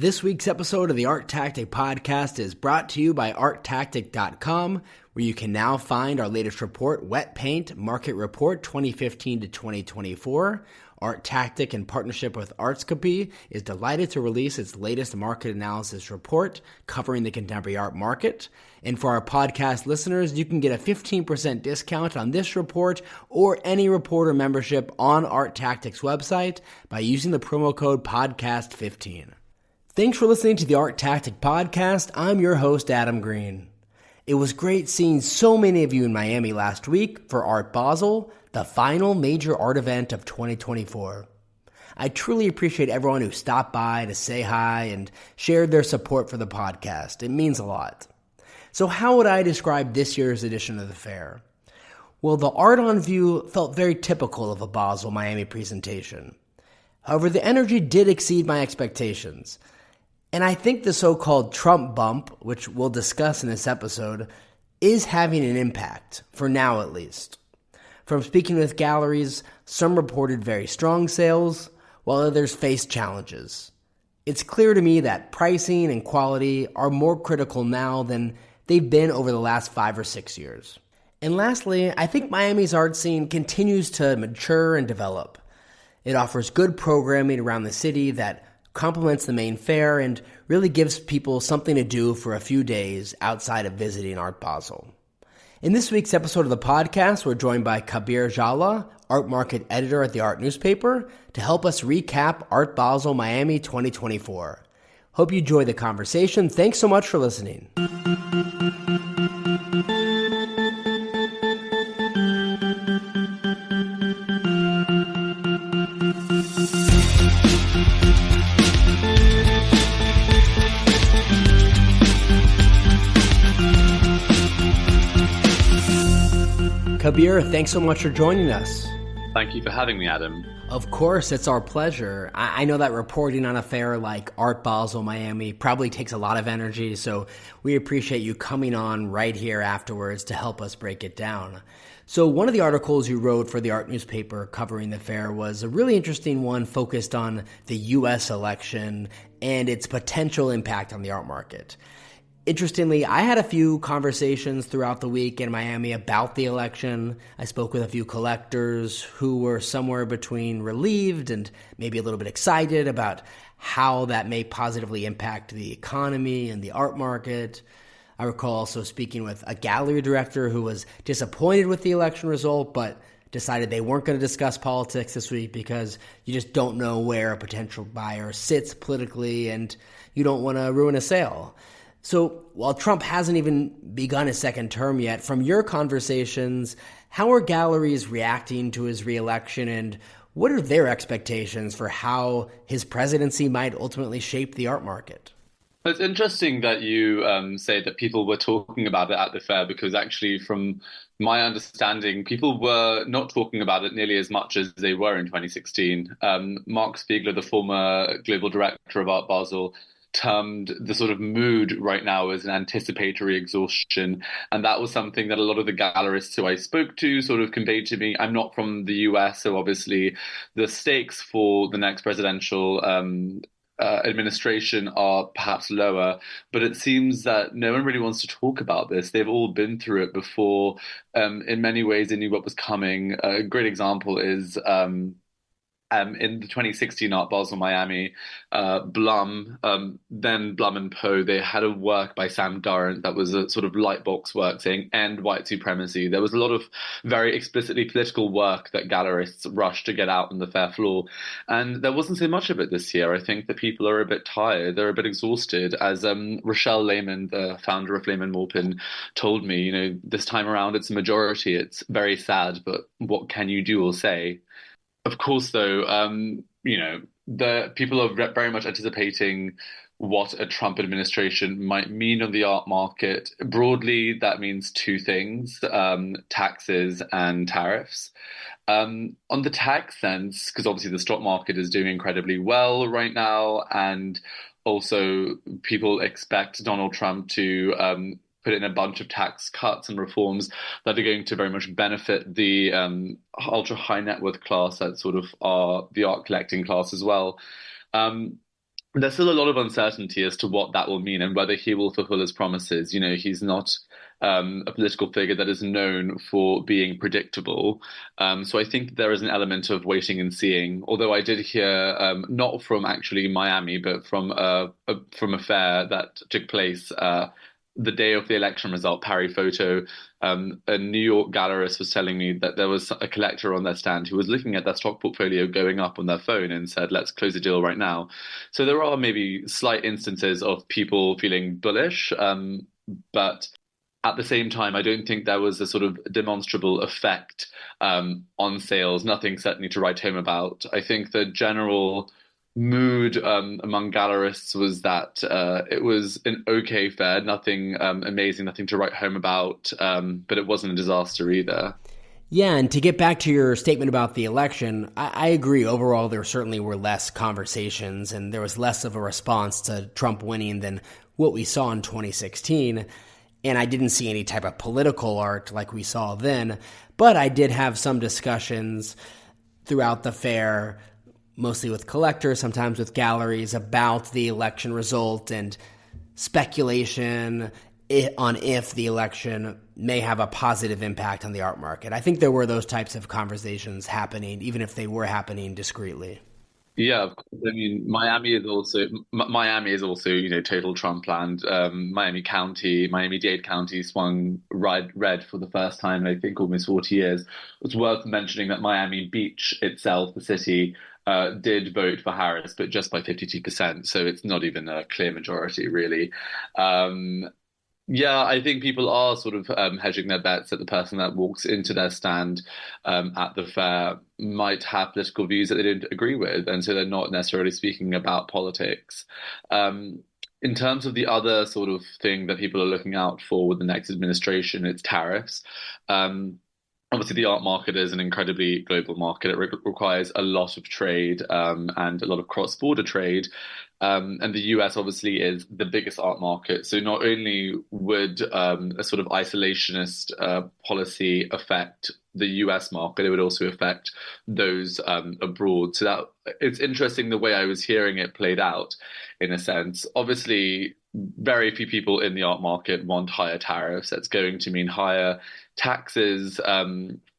This week's episode of the ArtTactic Podcast is brought to you by ArtTactic.com, where you can now find our latest report, Wet Paint Market Report 2015 to 2024. ArtTactic, in partnership with Artscopy, is delighted to release its latest market analysis report covering the contemporary art market. And for our podcast listeners, you can get a 15% discount on this report or any reporter membership on ArtTactic's website by using the promo code PODCAST15. Thanks for listening to the ArtTactic Podcast. I'm your host, Adam Green. It was great seeing so many of you in Miami last week for Art Basel, the final major art event of 2024. I truly appreciate everyone who stopped by to say hi and shared their support for the podcast. It means a lot. So how would I describe this year's edition of the fair? Well, the art on view felt very typical of a Basel Miami presentation. However, the energy did exceed my expectations. And I think the so-called Trump bump, which we'll discuss in this episode, is having an impact, for now at least. From speaking with galleries, some reported very strong sales, while others faced challenges. It's clear to me that pricing and quality are more critical now than they've been over the last 5 or 6 years. And lastly, I think Miami's art scene continues to mature and develop. It offers good programming around the city that complements the main fair and really gives people something to do for a few days outside of visiting Art Basel. In this week's episode of the podcast, we're joined by Kabir Jhala, art market editor at the Art newspaper, to help us recap Art Basel Miami 2024. Hope you enjoy the conversation. Thanks so much for listening. Kabir, thanks so much for joining us. Thank you for having me, Adam. Of course, it's our pleasure. I know that reporting on a fair like Art Basel Miami probably takes a lot of energy, so we appreciate you coming on right here afterwards to help us break it down. So one of the articles you wrote for the Art newspaper covering the fair was a really interesting one focused on the U.S. election and its potential impact on the art market. Interestingly, I had a few conversations throughout the week in Miami about the election. I spoke with a few collectors who were somewhere between relieved and maybe a little bit excited about how that may positively impact the economy and the art market. I recall also speaking with a gallery director who was disappointed with the election result, but decided they weren't going to discuss politics this week because you just don't know where a potential buyer sits politically and you don't want to ruin a sale. So while Trump hasn't even begun his second term yet, from your conversations, how are galleries reacting to his reelection and what are their expectations for how his presidency might ultimately shape the art market? It's interesting that you say that people were talking about it at the fair because actually from my understanding, people were not talking about it nearly as much as they were in 2016. Mark Spiegler, the former global director of Art Basel, termed the sort of mood right now as an anticipatory exhaustion. And that was something that a lot of the gallerists who I spoke to sort of conveyed to me. I'm not from the US, so obviously the stakes for the next presidential administration are perhaps lower, but it seems that no one really wants to talk about this. They've all been through it before. In many ways, they knew what was coming. A great example is in the 2016 Art Basel Miami, Blum, then Blum and Poe, they had a work by Sam Durrant that was a sort of light box work saying end white supremacy. There was a lot of very explicitly political work that gallerists rushed to get out on the fair floor. And there wasn't so much of it this year. I think that people are a bit tired. They're a bit exhausted. As Rochelle Lehman, the founder of Lehman Maupin, told me, this time around it's a majority. It's very sad, but what can you do or say? Of course, though, the people are very much anticipating what a Trump administration might mean on the art market. Broadly, that means two things, taxes and tariffs. On the tax sense, because obviously the stock market is doing incredibly well right now, and also people expect Donald Trump to put in a bunch of tax cuts and reforms that are going to very much benefit the ultra high net worth class that sort of are the art collecting class as well. there's still a lot of uncertainty as to what that will mean and whether he will fulfill his promises. He's not a political figure that is known for being predictable. So I think there is an element of waiting and seeing. Although I did hear, not from actually Miami, but from a fair that took place the day of the election result, Parry Photo, a New York gallerist was telling me that there was a collector on their stand who was looking at their stock portfolio going up on their phone and said, let's close the deal right now. So there are maybe slight instances of people feeling bullish, but at the same time, I don't think there was a sort of demonstrable effect on sales, nothing certainly to write home about. I think the general mood among gallerists was that it was an okay fair, nothing amazing, nothing to write home about, but it wasn't a disaster either. Yeah, and to get back to your statement about the election, I agree. Overall, there certainly were less conversations and there was less of a response to Trump winning than what we saw in 2016. And I didn't see any type of political art like we saw then, but I did have some discussions throughout the fair, mostly with collectors, sometimes with galleries, about the election result and speculation on if the election may have a positive impact on the art market. I think there were those types of conversations happening, even if they were happening discreetly. Yeah, of course. I mean, Miami is also, total Trump land. Miami-Dade County swung red for the first time in I think almost 40 years. It's worth mentioning that Miami Beach itself, the city, did vote for Harris, but just by 52%. So it's not even a clear majority, really. Yeah, I think people are sort of hedging their bets that the person that walks into their stand at the fair might have political views that they don't agree with, and so they're not necessarily speaking about politics. In terms of the other sort of thing that people are looking out for with the next administration, it's tariffs. Obviously, the art market is an incredibly global market. It requires a lot of trade and a lot of cross-border trade. And the US obviously is the biggest art market. So not only would a sort of isolationist policy affect the US market, it would also affect those abroad. So that it's interesting the way I was hearing it played out, in a sense. Obviously, very few people in the art market want higher tariffs. That's going to mean higher taxes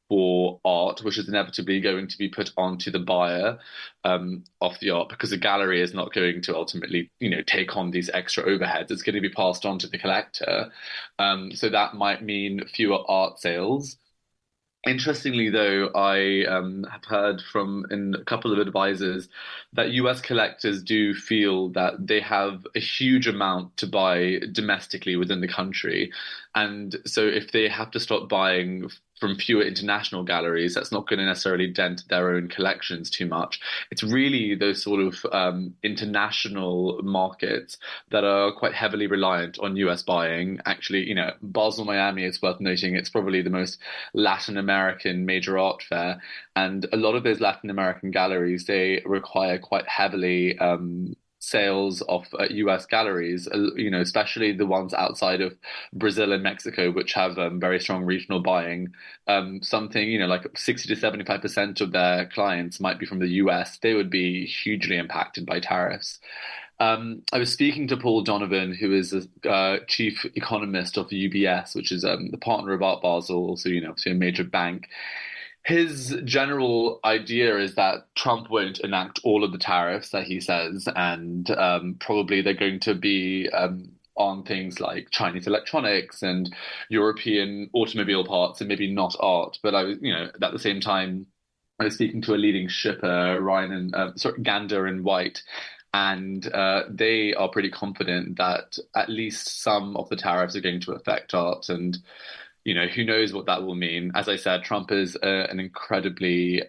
for art, which is inevitably going to be put onto the buyer of the art, because the gallery is not going to ultimately, take on these extra overheads. It's going to be passed on to the collector. So that might mean fewer art sales. Interestingly, though, I have heard from a couple of advisors that US collectors do feel that they have a huge amount to buy domestically within the country. And so if they have to stop buying from fewer international galleries, that's not going to necessarily dent their own collections too much. It's really those sort of international markets that are quite heavily reliant on US buying. Actually, Basel Miami, it's worth noting, it's probably the most Latin American major art fair. And a lot of those Latin American galleries, they require quite heavily sales of US galleries, especially the ones outside of Brazil and Mexico, which have very strong regional buying. Something, like 60 to 75% of their clients might be from the US. They would be hugely impacted by tariffs. I was speaking to Paul Donovan, who is the chief economist of the UBS, which is the partner of Art Basel, also, obviously a major bank. His general idea is that Trump won't enact all of the tariffs that he says, and probably they're going to be on things like Chinese electronics and European automobile parts, and maybe not art. But at the same time, I was speaking to a leading shipper, Gander and White, and they are pretty confident that at least some of the tariffs are going to affect art. And who knows what that will mean. As I said, Trump is he's an incredibly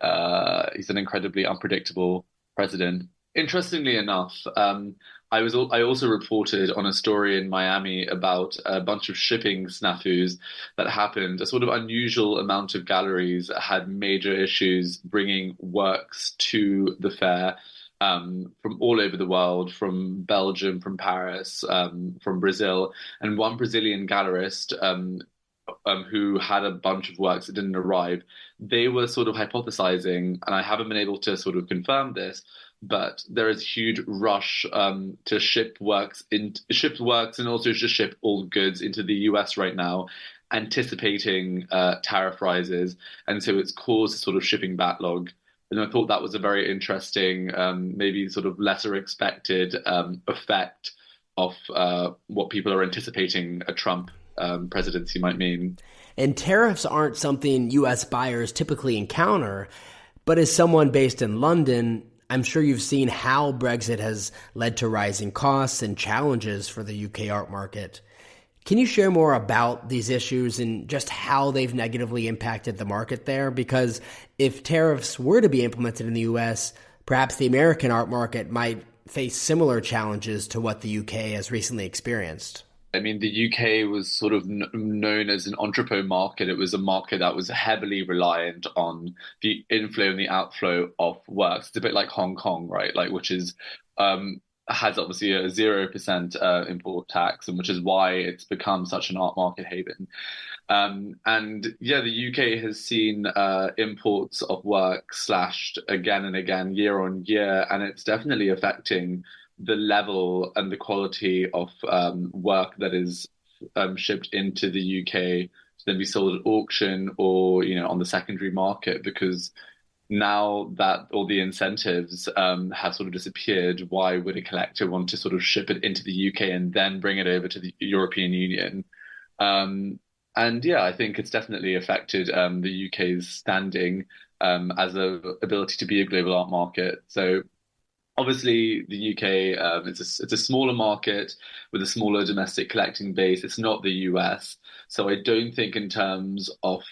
unpredictable president. Interestingly enough, I also reported on a story in Miami about a bunch of shipping snafus that happened. A sort of unusual amount of galleries had major issues bringing works to the fair. From all over the world, from Belgium, from Paris, from Brazil, and one Brazilian gallerist who had a bunch of works that didn't arrive. They were sort of hypothesizing, and I haven't been able to sort of confirm this, but there is a huge rush to ship works and also to ship all goods into the US right now, anticipating tariff rises, and so it's caused a sort of shipping backlog. And I thought that was a very interesting, maybe sort of lesser expected effect of what people are anticipating a Trump presidency might mean. And tariffs aren't something U.S. buyers typically encounter, but as someone based in London, I'm sure you've seen how Brexit has led to rising costs and challenges for the UK art market. Can you share more about these issues and just how they've negatively impacted the market there? Because if tariffs were to be implemented in the US, perhaps the American art market might face similar challenges to what the UK has recently experienced. I mean, the UK was sort of known as an entrepot market. It was a market that was heavily reliant on the inflow and the outflow of works. It's a bit like Hong Kong, right? Like, which is has obviously a 0% import tax, and which is why it's become such an art market haven. And yeah, the UK has seen imports of work slashed again and again, year on year, and it's definitely affecting the level and the quality of work that is shipped into the UK to then be sold at auction or, you know, on the secondary market, because now that all the incentives have sort of disappeared, why would a collector want to sort of ship it into the UK and then bring it over to the European Union? And yeah, I think it's definitely affected the UK's standing as a ability to be a global art market. So obviously, the UK, it's a smaller market with a smaller domestic collecting base. It's not the US. So I don't think in terms of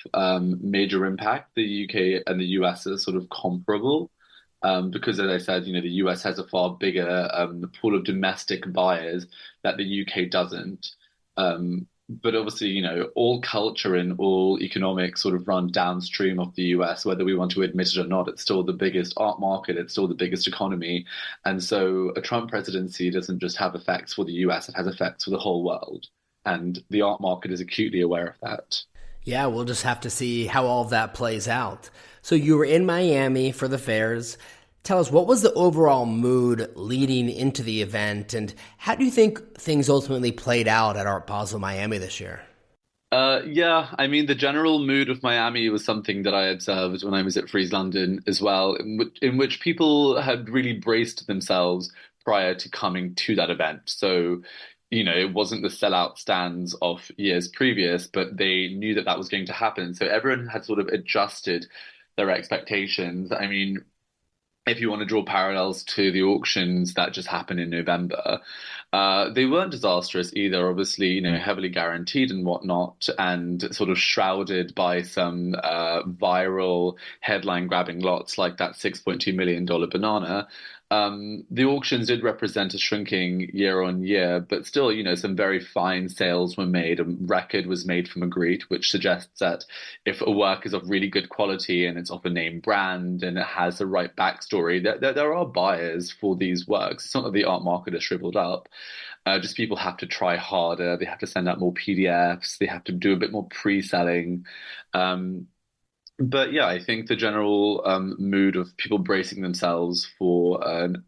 major impact, the UK and the US are sort of comparable. Because as I said, you know, the US has a far bigger pool of domestic buyers that the UK doesn't. But obviously, you know, all culture and all economics sort of run downstream of the US, whether we want to admit it or not. It's still the biggest art market. It's still the biggest economy. And so a Trump presidency doesn't just have effects for the US, it has effects for the whole world. And the art market is acutely aware of that. Yeah, we'll just have to see how all of that plays out. So you were in Miami for the fairs. Tell us, what was the overall mood leading into the event, and how do you think things ultimately played out at Art Basel Miami this year? Yeah, I mean, the general mood of Miami was something that I observed when I was at Frieze London as well, in which people had really braced themselves prior to coming to that event. So, you know, it wasn't the sellout stands of years previous, but they knew that that was going to happen. So everyone had sort of adjusted their expectations. I mean, if you want to draw parallels to the auctions that just happened in November, they weren't disastrous either. Obviously, you know, heavily guaranteed and whatnot, and sort of shrouded by some viral headline-grabbing lots like that $6.2 million banana. The auctions did represent a shrinking year on year, but still, you know, some very fine sales were made. A record was made from Magritte, which suggests that if a work is of really good quality and it's of a name brand and it has the right backstory, there are buyers for these works. It's not that the art market is shriveled up. Just people have to try harder. They have to send out more PDFs. They have to do a bit more pre-selling. But yeah, I think the general mood of people bracing themselves for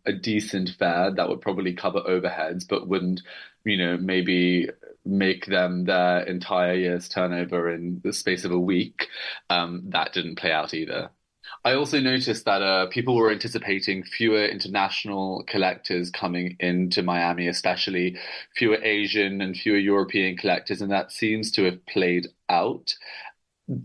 a decent fare that would probably cover overheads, but wouldn't, you know, maybe make them their entire year's turnover in the space of a week, that didn't play out either. I also noticed that people were anticipating fewer international collectors coming into Miami, especially fewer Asian and fewer European collectors, and that seems to have played out.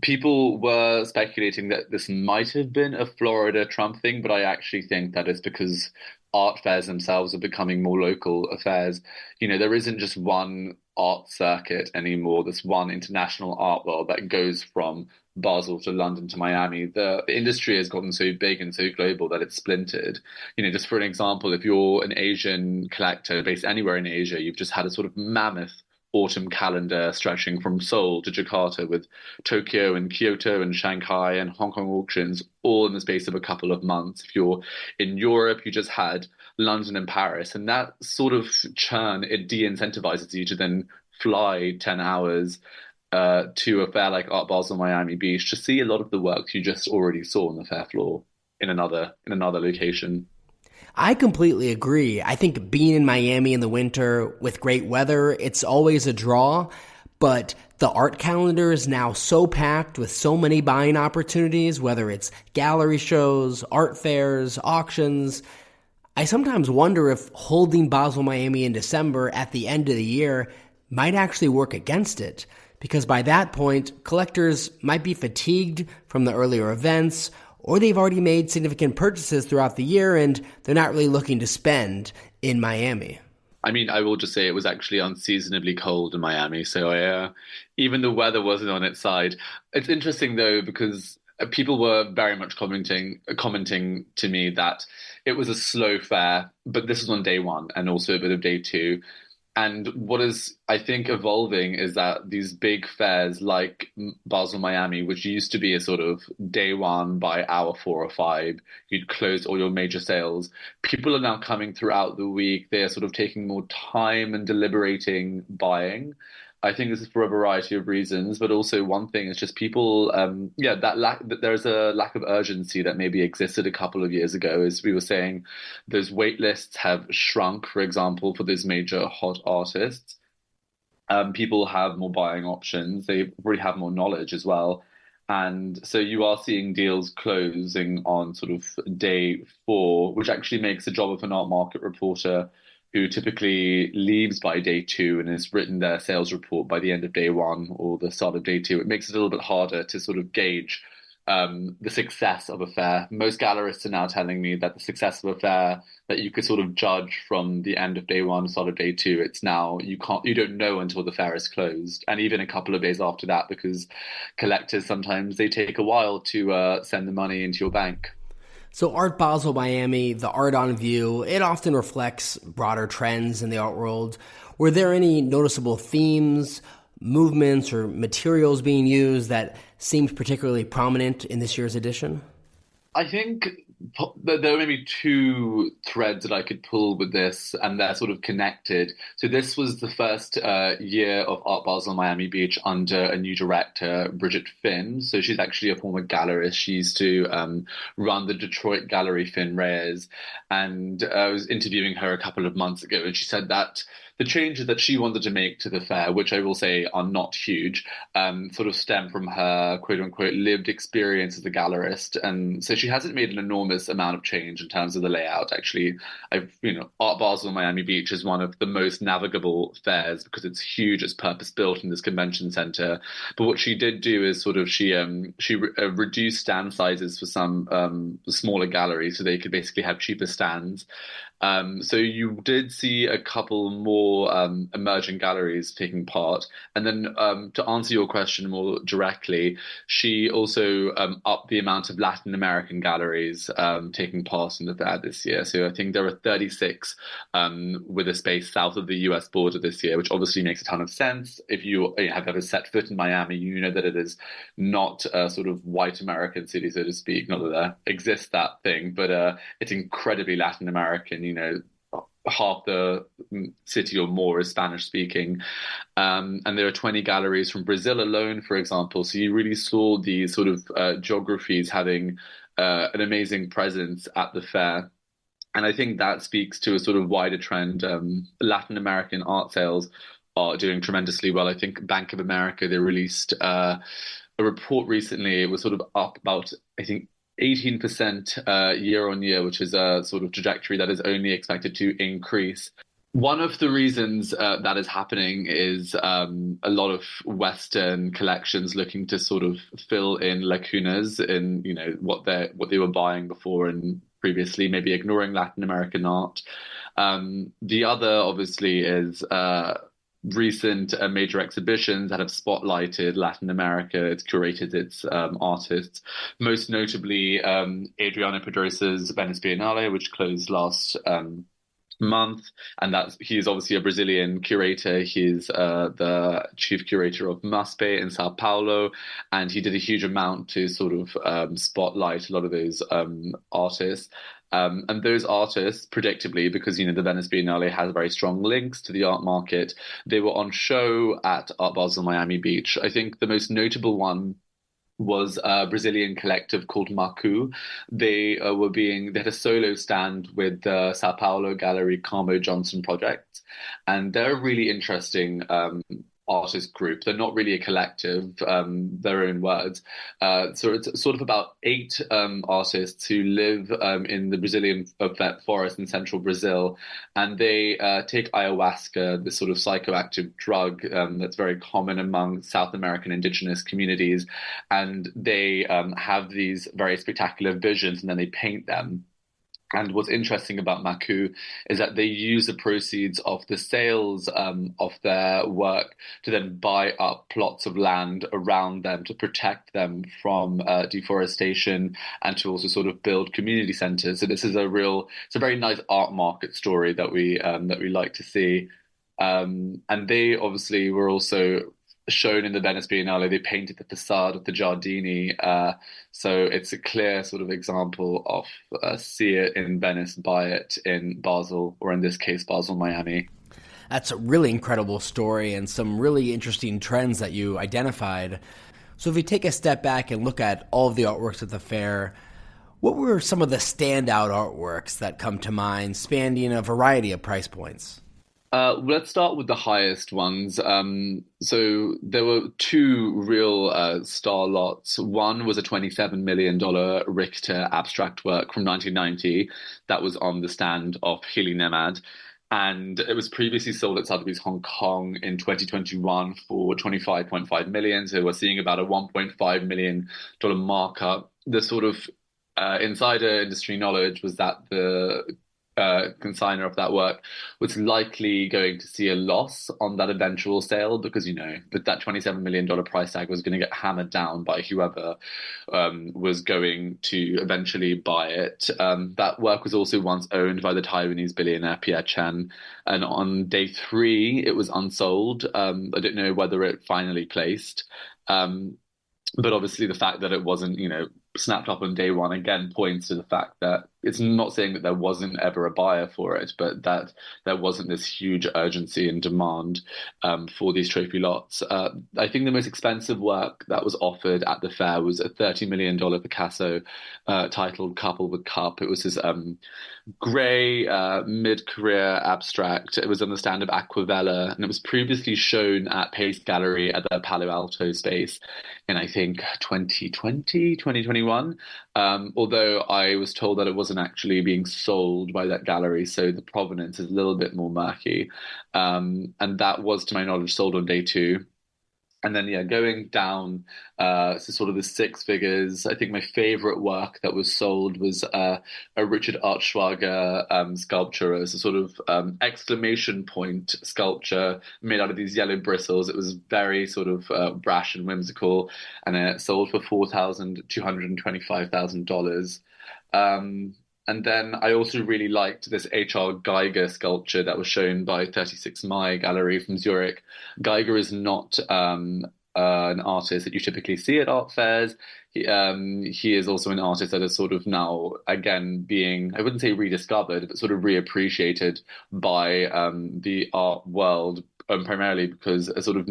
People were speculating that this might have been a Florida Trump thing, but I actually think that it's because art fairs themselves are becoming more local affairs. You know, there isn't just one art circuit anymore, this one international art world that goes from Basel to London to Miami. The industry has gotten so big and so global that it's splintered. You know, just for an example, if you're an Asian collector based anywhere in Asia, you've just had a sort of mammoth autumn calendar stretching from Seoul to Jakarta, with Tokyo and Kyoto and Shanghai and Hong Kong auctions all in the space of a couple of months. If you're in Europe, you just had London and Paris, and that sort of churn, it de-incentivizes you to then fly 10 hours to a fair like Art Basel Miami Beach to see a lot of the work you just already saw on the fair floor in another location. I completely agree. I think being in Miami in the winter with great weather, it's always a draw, but the art calendar is now so packed with so many buying opportunities, whether it's gallery shows, art fairs, auctions. I sometimes wonder if holding Basel Miami in December at the end of the year might actually work against it, because by that point, collectors might be fatigued from the earlier events, or they've already made significant purchases throughout the year and they're not really looking to spend in Miami. I mean, I will just say it was actually unseasonably cold in Miami, so even the weather wasn't on its side. It's interesting though, because people were very much commenting to me that it was a slow fair, but this was on day one and also a bit of day two. And what is, I think, evolving is that these big fairs like Basel Miami, which used to be a sort of day one by hour 4 or 5, you'd close all your major sales. People are now coming throughout the week. They're sort of taking more time and deliberating buying. I think this is for a variety of reasons, but also one thing is just people, that there's a lack of urgency that maybe existed a couple of years ago. As we were saying, those wait lists have shrunk, for example, for those major hot artists. People have more buying options. They already have more knowledge as well. And so you are seeing deals closing on sort of day 4, which actually makes the job of an art market reporter who typically leaves by day 2 and has written their sales report by the end of day 1 or the start of day 2. It makes it a little bit harder to sort of gauge the success of a fair. Most gallerists are now telling me that the success of a fair that you could sort of judge from the end of day 1, start of day 2, it's now you don't know until the fair is closed, and even a couple of days after that, because collectors sometimes they take a while to send the money into your bank. So Art Basel Miami, the art on view, it often reflects broader trends in the art world. Were there any noticeable themes, movements, or materials being used that seemed particularly prominent in this year's edition? I think there are maybe 2 threads that I could pull with this, and they're sort of connected. So this was the first year of Art Basel Miami Beach under a new director, Bridget Finn. So she's actually a former gallerist. She used to run the Detroit gallery, Finn Reyes. And I was interviewing her a couple of months ago, and she said that the changes that she wanted to make to the fair, which I will say are not huge, sort of stem from her quote unquote lived experience as a gallerist. And so she hasn't made an enormous amount of change in terms of the layout. Actually, Art Basel Miami Beach is one of the most navigable fairs because it's huge. It's purpose built in this convention center. But what she did do is sort of she reduced stand sizes for some smaller galleries so they could basically have cheaper stands. So you did see a couple more emerging galleries taking part. And then to answer your question more directly, she also upped the amount of Latin American galleries taking part in the fair this year. So I think there are 36 with a space south of the US border this year, which obviously makes a ton of sense. If you have ever set foot in Miami, you know that it is not a sort of white American city, so to speak. Not that there exists that thing, but it's incredibly Latin American. Half the city or more is Spanish speaking. And there are 20 galleries from Brazil alone, for example. So you really saw these sort of geographies having an amazing presence at the fair. And I think that speaks to a sort of wider trend. Latin American art sales are doing tremendously well. I think Bank of America, they released a report recently. It was sort of up about, I think, 18% year on year, which is a sort of trajectory that is only expected to increase. One of the reasons that is happening is a lot of Western collections looking to sort of fill in lacunas in, what they were buying before and previously, maybe ignoring Latin American art. The other, obviously, is recent major exhibitions that have spotlighted Latin America. It's curated its artists, most notably Adriano Pedrosa's Venice Biennale, which closed last month, and he is obviously a Brazilian curator. He's the chief curator of MASPE in Sao Paulo, and he did a huge amount to sort of spotlight a lot of those artists. And those artists, predictably, because the Venice Biennale has very strong links to the art market, they were on show at Art Basel Miami Beach. I think the most notable one was a Brazilian collective called Maku. They had a solo stand with the Sao Paulo gallery Carmo Johnson Project, and they're a really interesting artist group. They're not really a collective, their own words. So it's sort of about eight artists who live in the Brazilian forest in central Brazil, and they take ayahuasca, this sort of psychoactive drug that's very common among South American indigenous communities, and they have these very spectacular visions, and then they paint them. And what's interesting about Maku is that they use the proceeds of the sales of their work to then buy up plots of land around them to protect them from deforestation and to also sort of build community centers. So this is it's a very nice art market story that we like to see. And they obviously were also shown in the Venice Biennale. They painted the facade of the Giardini, so it's a clear sort of example of see it in Venice, buy it in Basel, or in this case, Basel, Miami. That's a really incredible story and some really interesting trends that you identified. So if we take a step back and look at all of the artworks at the fair, what were some of the standout artworks that come to mind, spanning a variety of price points? Let's start with the highest ones. So there were two real star lots. One was a $27 million Richter abstract work from 1990 that was on the stand of Hili Nemad. And it was previously sold at Sotheby's Hong Kong in 2021 for $25.5 million. So we're seeing about a $1.5 million markup. The sort of insider industry knowledge was that the consigner of that work was likely going to see a loss on that eventual sale because, that $27 million price tag was going to get hammered down by whoever was going to eventually buy it. That work was also once owned by the Taiwanese billionaire Pierre Chen, and on day 3 it was unsold. I don't know whether it finally placed. But obviously the fact that it wasn't, snapped up on day 1 again points to the fact that it's not saying that there wasn't ever a buyer for it, but that there wasn't this huge urgency and demand for these trophy lots. I think the most expensive work that was offered at the fair was a $30 million Picasso titled Couple with Cup. It was this grey mid-career abstract. It was on the stand of Aquavella, and it was previously shown at Pace Gallery at the Palo Alto space in, I think, 2021. Although I was told that it wasn't actually being sold by that gallery, so the provenance is a little bit more murky. And that was, to my knowledge, sold on day 2. And then, going down to sort of the 6 figures, I think my favorite work that was sold was a Richard Artschwager sculpture, as a sort of exclamation point sculpture made out of these yellow bristles. It was very sort of brash and whimsical, and it sold for $225,000. And then I also really liked this H.R. Geiger sculpture that was shown by 36 Mai Gallery from Zurich. Geiger is not an artist that you typically see at art fairs. He is also an artist that is sort of now, again, being, I wouldn't say rediscovered, but sort of reappreciated by the art world, primarily because a sort of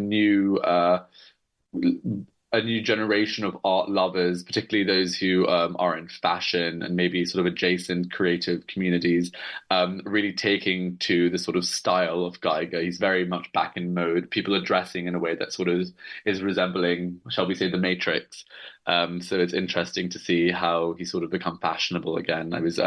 a new generation of art lovers, particularly those who are in fashion and maybe sort of adjacent creative communities, really taking to the sort of style of Geiger. He's very much back in mode. People are dressing in a way that sort of is resembling, shall we say, the Matrix. So it's interesting to see how he's sort of become fashionable again. I was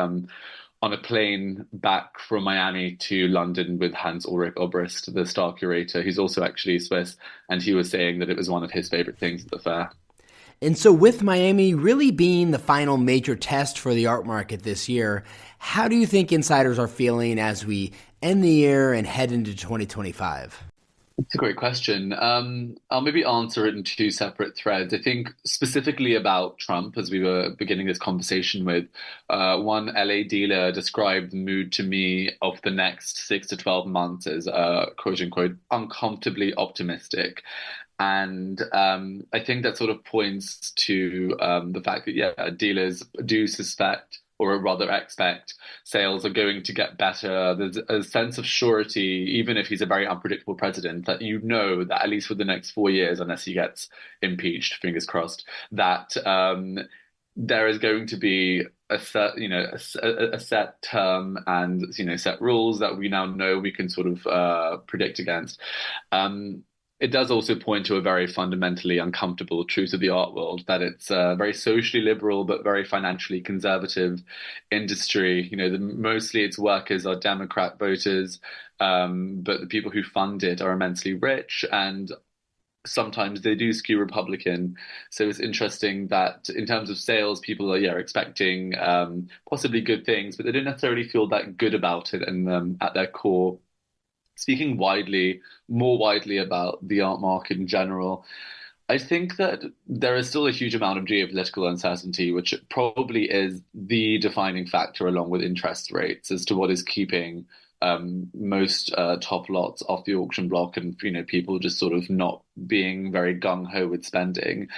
on a plane back from Miami to London with Hans-Ulrich Obrist, the star curator, who's also actually Swiss, and he was saying that it was one of his favorite things at the fair. And so with Miami really being the final major test for the art market this year, how do you think insiders are feeling as we end the year and head into 2025? It's a great question. I'll maybe answer it in 2 separate threads. I think specifically about Trump, as we were beginning this conversation with, one LA dealer described the mood to me of the next 6 to 12 months as quote unquote uncomfortably optimistic. And I think that sort of points to the fact that, dealers do suspect or rather expect sales are going to get better. There's a sense of surety, even if he's a very unpredictable president, that you know that at least for the next 4 years, unless he gets impeached, fingers crossed, that there is going to be a set, a set term and, set rules that we now know we can sort of predict against. It does also point to a very fundamentally uncomfortable truth of the art world, that it's a very socially liberal but very financially conservative industry. Mostly its workers are Democrat voters, but the people who fund it are immensely rich, and sometimes they do skew Republican. So it's interesting that in terms of sales, people are expecting possibly good things, but they don't necessarily feel that good about it and at their core. Speaking more widely about the art market in general, I think that there is still a huge amount of geopolitical uncertainty, which probably is the defining factor along with interest rates as to what is keeping most top lots off the auction block, and people just sort of not being very gung-ho with spending.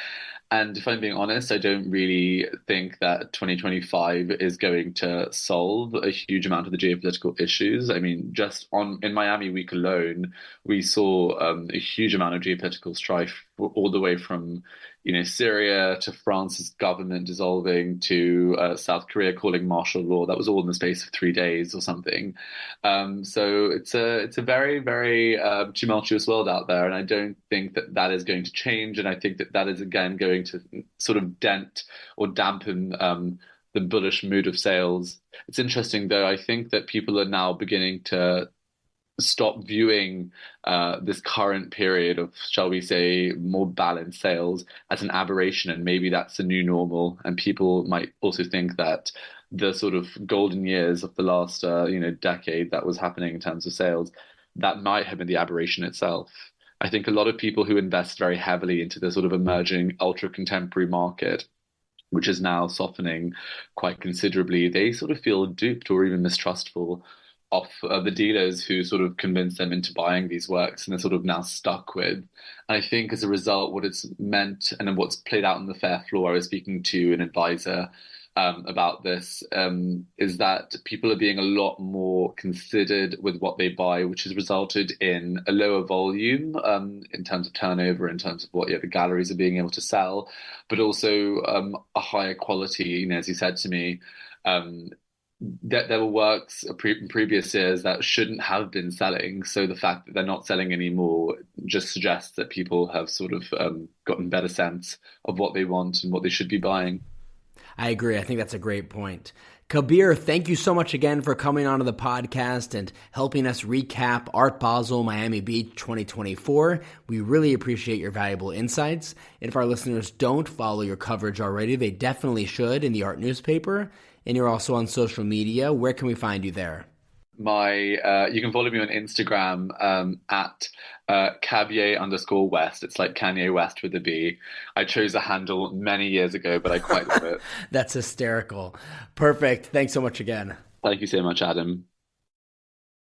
And if I'm being honest, I don't really think that 2025 is going to solve a huge amount of the geopolitical issues. I mean, just in Miami week alone, we saw a huge amount of geopolitical strife all the way from Syria to France's government dissolving to South Korea calling martial law. That was all in the space of 3 days or something. So it's a very, very tumultuous world out there, and I don't think that is going to change. And I think that is again going to sort of dent or dampen the bullish mood of sales. It's interesting though. I think that people are now beginning to stop viewing this current period of, shall we say, more balanced sales as an aberration, and maybe that's the new normal. And people might also think that the sort of golden years of the last decade that was happening in terms of sales, that might have been the aberration itself. I think a lot of people who invest very heavily into the sort of emerging ultra contemporary market, which is now softening quite considerably, they sort of feel duped or even mistrustful of the dealers who sort of convinced them into buying these works, and they're sort of now stuck with. And I think as a result, what it's meant and what's played out on the fair floor, I was speaking to an advisor about this, is that people are being a lot more considered with what they buy, which has resulted in a lower volume in terms of turnover, in terms of what the galleries are being able to sell, but also a higher quality. As you said to me, that there were works in previous years that shouldn't have been selling. So the fact that they're not selling anymore just suggests that people have sort of gotten better sense of what they want and what they should be buying. I agree. I think that's a great point. Kabir, thank you so much again for coming onto the podcast and helping us recap Art Basel Miami Beach 2024. We really appreciate your valuable insights. And if our listeners don't follow your coverage already, they definitely should in the art newspaper. And you're also on social media. Where can we find you there? You can follow me on Instagram at Kabir_West. It's like Kanye West with a B. I chose a handle many years ago, but I quite love it. That's hysterical. Perfect. Thanks so much again. Thank you so much, Adam.